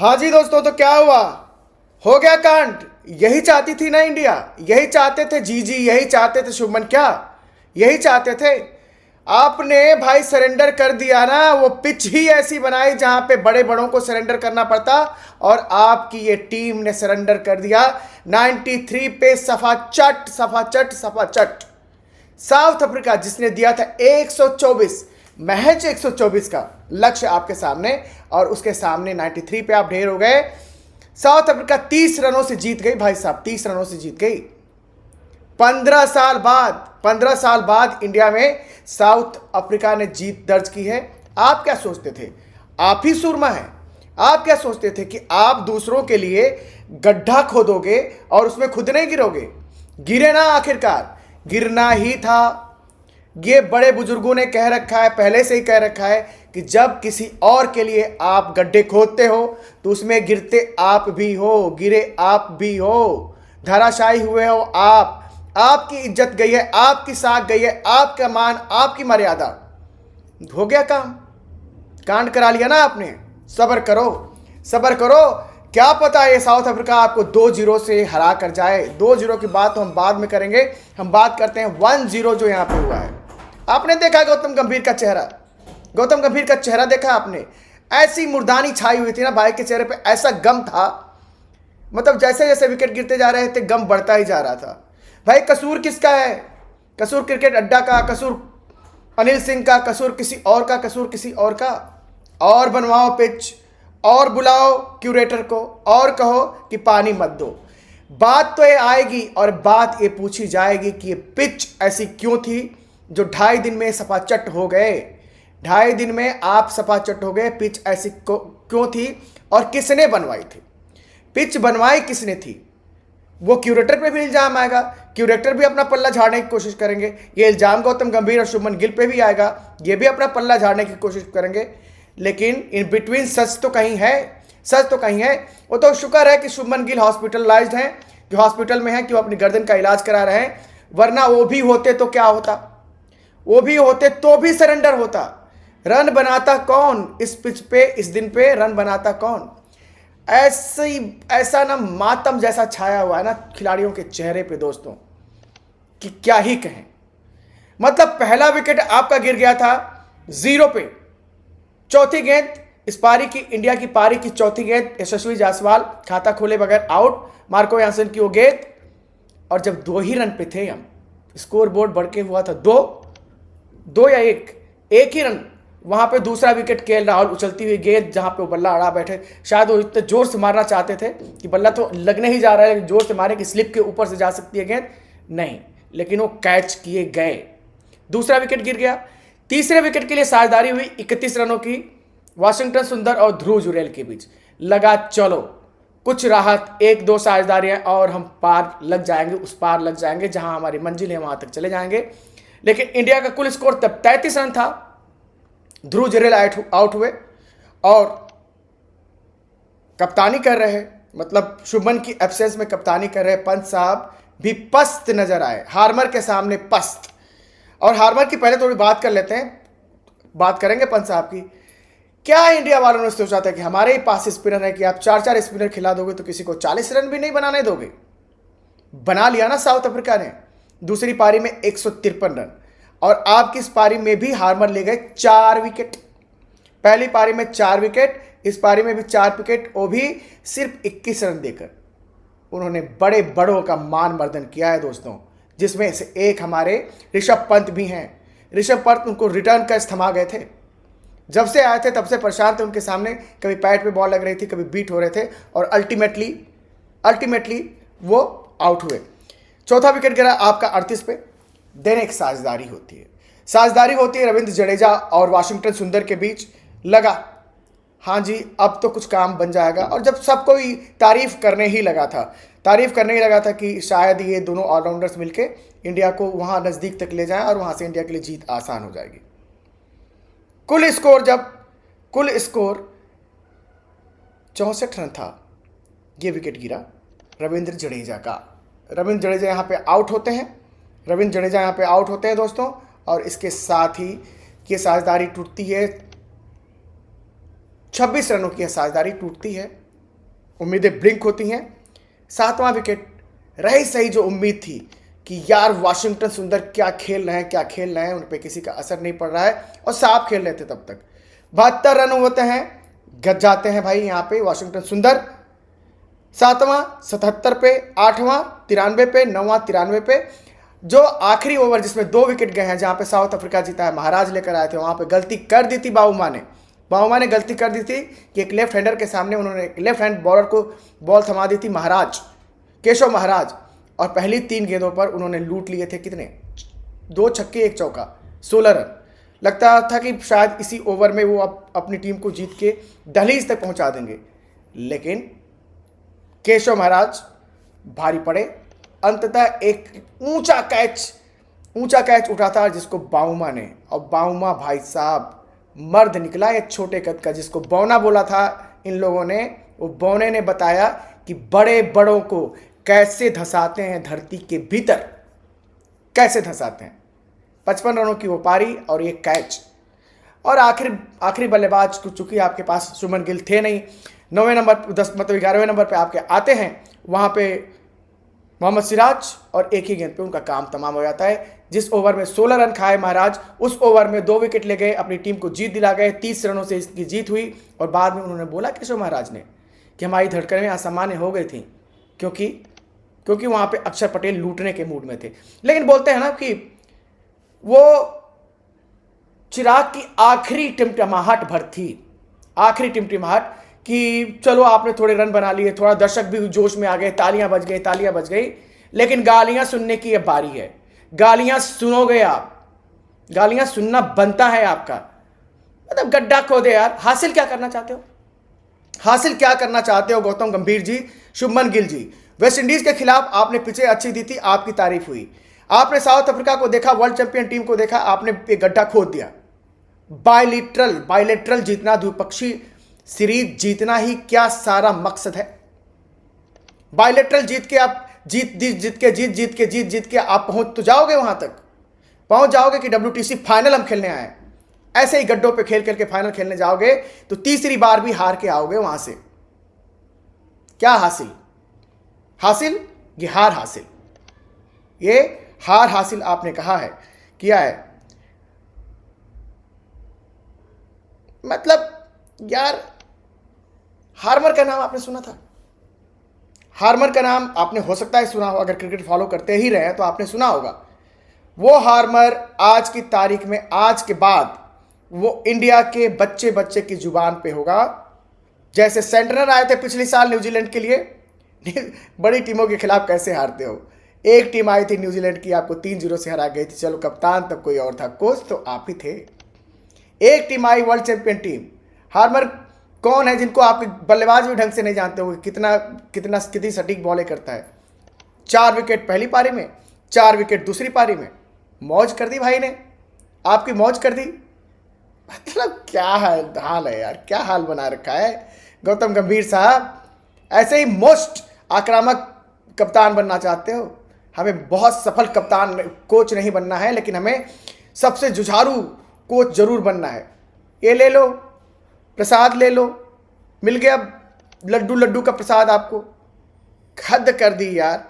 हाँ जी दोस्तों, तो क्या हुआ? हो गया कांड। यही चाहती थी ना इंडिया, यही चाहते थे जी, यही चाहते थे शुभमन, क्या यही चाहते थे? आपने भाई सरेंडर कर दिया ना। वो पिच ही ऐसी बनाई जहां पे बड़े बड़ों को सरेंडर करना पड़ता, और आपकी ये टीम ने सरेंडर कर दिया 93 पे। सफा चट सफा चट सफा चट। साउथ अफ्रीका जिसने दिया था 124, महज 124 का लक्ष्य आपके सामने, और उसके सामने 93 पे आप ढेर हो गए। साउथ अफ्रीका 30 रनों से जीत गई भाई साहब, 30 रनों से जीत गई। 15 साल बाद इंडिया में साउथ अफ्रीका ने जीत दर्ज की है। आप क्या सोचते थे? आप ही सूरमा हैं। आप क्या सोचते थे कि आप दूसरों के लिए गड्ढा खोदोगे और उसमें खुद नहीं गिरोगे? गिरे ना, आखिरकार गिरना ही था। ये बड़े बुजुर्गों ने कह रखा है, पहले से ही कह रखा है कि जब किसी और के लिए आप गड्ढे खोदते हो तो उसमें गिरते आप भी हो, गिरे आप भी हो, धराशायी हुए हो आप। आपकी इज्जत गई है, आपकी साख गई है, आपका मान, आपकी मर्यादा। हो गया काम, कांड करा लिया ना आपने। सब्र करो, सब्र करो। क्या पता ये साउथ अफ्रीका आपको 2-0 से हरा कर जाए। 2-0 की बात तो हम बाद में करेंगे। हम बात करते हैं 1-0 जो यहां पे हुआ है। आपने देखा गौतम गंभीर का चेहरा? गौतम गंभीर का चेहरा देखा आपने? ऐसी मुर्दानी छाई हुई थी ना भाई के चेहरे पे, ऐसा गम था। मतलब जैसे जैसे विकेट गिरते जा रहे थे गम बढ़ता ही जा रहा था। भाई कसूर किसका है? कसूर क्रिकेट अड्डा का, कसूर अनिल सिंह का, कसूर किसी और का, कसूर किसी और का। और बनवाओ पिच, और बुलाओ क्यूरेटर को, और कहो कि पानी मत दो। बात तो ये आएगी और बात ये पूछी जाएगी कि ये पिच ऐसी क्यों थी जो 2.5 दिन में सपाचट हो गए। 2.5 दिन में आप सपाचट हो गए। पिच ऐसी क्यों थी और किसने बनवाई थी? पिच बनवाई किसने थी? वो क्यूरेटर पे भी इल्जाम आएगा। क्यूरेटर भी अपना पल्ला झाड़ने की कोशिश करेंगे। ये इल्जाम गौतम गंभीर और शुभमन गिल पे भी आएगा, ये भी अपना पल्ला झाड़ने की कोशिश करेंगे। लेकिन इन बिटवीन सच तो कहीं है, सच तो कहीं है। वो तो शुक्र है कि शुभमन गिल हॉस्पिटलाइज्ड हैं, कि हॉस्पिटल में हैं, कि वो अपनी गर्दन का इलाज करा रहे हैं। वरना वो भी होते तो क्या होता? वो भी होते तो भी सरेंडर होता। रन बनाता कौन इस पिच पे, इस दिन पे रन बनाता कौन? ऐसा ना मातम जैसा छाया हुआ है ना खिलाड़ियों के चेहरे पे दोस्तों, कि क्या ही कहें। मतलब पहला विकेट आपका गिर गया था 0 पे। चौथी गेंद इस पारी की, इंडिया की पारी की चौथी गेंद, यशस्वी जायसवाल खाता खोले बगैर आउट, मार्को यानसन की वो गेंद। और जब 2 ही रन पे थे हम, स्कोर बोर्ड बढ़ के हुआ था 2 या 1 ही रन। वहां पे दूसरा विकेट केएल राहुल, उछलती हुई गेंद जहां पे वो बल्ला अड़ा बैठे। शायद वो इतने जोर से मारना चाहते थे कि बल्ला तो लगने ही जा रहा है, जोर से मारे कि स्लिप के ऊपर से जा सकती है गेंद, नहीं, लेकिन वो कैच किए गए। दूसरा विकेट गिर गया। तीसरे विकेट के लिए साझेदारी हुई 31 रनों की वाशिंगटन सुंदर और ध्रुव जुरेल के बीच। लगा चलो कुछ राहत, 1-2 साझेदारियां और हम पार लग जाएंगे, उस पार लग जाएंगे जहां हमारी मंजिल है, वहां तक चले जाएंगे। लेकिन इंडिया का कुल स्कोर तब 33 रन था। ध्रुव जुरेल आउट हुए और कप्तानी कर रहे, मतलब शुभमन की एब्सेंस में कप्तानी कर रहे पंत साहब भी पस्त नजर आए, हार्मर के सामने पस्त। और हार्मर की पहले थोड़ी बात कर लेते हैं, बात करेंगे पंत साहब की। क्या इंडिया वालों ने सोचा था कि हमारे ही पास स्पिनर है कि आप 4-4 स्पिनर खिला दोगे तो किसी को 40 रन भी नहीं बनाने दोगे? बना लिया ना साउथ अफ्रीका ने। दूसरी पारी में 153 रन, और आपकी इस पारी में भी हार्मर ले गए 4 विकेट। पहली पारी में 4 विकेट, इस पारी में भी 4 विकेट, वो भी सिर्फ 21 रन देकर। उन्होंने बड़े बड़ों का मान मर्दन किया है दोस्तों, जिसमें से एक हमारे ऋषभ पंत भी हैं। ऋषभ पंत उनको रिटर्न कैच थमा गए थे। जब से आए थे तब से परेशान थे उनके सामने, कभी पैड पे बॉल लग रही थी, कभी बीट हो रहे थे, और अल्टीमेटली वो आउट हुए। चौथा विकेट गिरा आपका 38 पे। देन एक साझेदारी होती है, साझेदारी होती है रविंद्र जडेजा और वाशिंगटन सुंदर के बीच। लगा हाँ जी अब तो कुछ काम बन जाएगा, और जब सबको तारीफ करने ही लगा था कि शायद ये दोनों ऑलराउंडर्स मिलके इंडिया को वहां नज़दीक तक ले जाएं और वहां से इंडिया के लिए जीत आसान हो जाएगी। कुल स्कोर 64 रन था, ये विकेट गिरा रविंद्र जडेजा का। रविंद्र जडेजा यहाँ पे आउट होते हैं दोस्तों, और इसके साथ ही ये साझेदारी टूटती है। 26 रनों की साझेदारी टूटती है उम्मीदें ब्लिंक होती हैं। 7वां विकेट, रही सही जो उम्मीद थी कि यार वाशिंगटन सुंदर क्या खेल रहे हैं, उन पर किसी का असर नहीं पड़ रहा है और साफ खेल रहे थे तब तक। 72 रन होते हैं, गज जाते हैं भाई यहाँ पे वाशिंगटन सुंदर। 7वां 77 पे, 8वां 93 पे, 9वां 93 पे। जो आखिरी ओवर जिसमें 2 विकेट गए हैं, जहां पे साउथ अफ्रीका जीता है, महाराज लेकर आए थे, वहां पे गलती कर दी थी बाउमा ने गलती कर दी थी कि एक लेफ्ट हैंडर के सामने उन्होंने लेफ्ट हैंड बॉलर को बॉल थमा दी थी, केशव महाराज, और पहली 3 गेंदों पर उन्होंने लूट लिए थे कितने, 2 छक्के 1 चौका, 16 रन। लगता था कि शायद इसी ओवर में वो अपनी टीम को जीत के दहलीज तक पहुंचा देंगे, लेकिन केशव महाराज भारी पड़े। अंततः एक ऊंचा कैच उठा था जिसको बाउमा ने, और बाउमा भाई साहब मर्द निकला, एक छोटे कद का, जिसको बौना बोला था इन लोगों ने, वो बौने ने बताया कि बड़े बड़ों को कैसे धंसाते हैं धरती के भीतर, कैसे धंसाते हैं। 55 रनों की वो पारी और ये कैच। और आखिरी बल्लेबाज चूंकि आपके पास शुभमन गिल थे नहीं, 9वें नंबर 11वें नंबर पे आपके आते हैं, वहां पे मोहम्मद सिराज, और एक ही गेंद पे उनका काम तमाम हो जाता है। जिस ओवर में 16 रन खाए महाराज, उस ओवर में 2 विकेट ले गए, अपनी टीम को जीत दिला गए, 30 रनों से इसकी जीत हुई। और बाद में उन्होंने बोला केशव महाराज ने कि हमारी धड़कनें असामान्य हो गई थी क्योंकि वहां पे अक्षर पटेल लूटने के मूड में थे। लेकिन बोलते हैं ना कि वो चिराग की आखिरी टिमटिमाहट भर थी, आखिरी टिमटिमाहट कि चलो आपने थोड़े रन बना लिए, थोड़ा दर्शक भी जोश में आ गए, तालियां बज गई, लेकिन गालियां सुनने की यह बारी है। गालियां सुनोगे आप, गालियां सुनना बनता है आपका। मतलब गड्ढा खोदे यार। हासिल क्या करना चाहते हो गौतम गंभीर जी, शुभमन गिल जी? वेस्ट इंडीज के खिलाफ आपने पिचें अच्छी दी थी, आपकी तारीफ हुई। आपने साउथ अफ्रीका को देखा, वर्ल्ड चैंपियन टीम को देखा, आपने एक गड्ढा खोद दिया। बायलेटरल जीतना, द्विपक्षीय सीरीज जीतना ही क्या सारा मकसद है? बायलेटरल जीत के आप जीत के आप पहुंच तो जाओगे, वहां तक पहुंच जाओगे कि WTC फाइनल हम खेलने आए। ऐसे ही गड्ढों पे खेल के फाइनल खेलने जाओगे तो तीसरी बार भी हार के आओगे वहां से। क्या हासिल ये हार हासिल आपने किया है। मतलब यार, हार्मर का नाम आपने सुना था? हार्मर का नाम आपने हो सकता है सुना हो, अगर क्रिकेट फॉलो करते ही रहे तो आपने सुना होगा। वो हार्मर आज की तारीख में, आज के बाद वो इंडिया के बच्चे की जुबान पे होगा। जैसे सेंटनर आए थे पिछले साल न्यूजीलैंड के लिए, बड़ी टीमों के खिलाफ कैसे हारते हो। एक टीम आई थी न्यूजीलैंड की, आपको 3-0 से हरा गई थी। चलो कप्तान तब कोई और था, कोच तो आप ही थे। एक टीम आई वर्ल्ड चैंपियन टीम। हार्मर कौन है जिनको आपके बल्लेबाज भी ढंग से नहीं जानते हो कितनी सटीक बॉलें करता है। 4 विकेट पहली पारी में, 4 विकेट दूसरी पारी में, मौज कर दी भाई ने, आपकी मौज कर दी। मतलब क्या हाल है यार, क्या हाल बना रखा है गौतम गंभीर साहब। ऐसे ही मोस्ट आक्रामक कप्तान बनना चाहते हो? हमें बहुत सफल कोच नहीं बनना है, लेकिन हमें सबसे जुझारू कोच जरूर बनना है। ये ले लो, प्रसाद ले लो, मिल गया लड्डू का प्रसाद आपको। हद कर दी यार।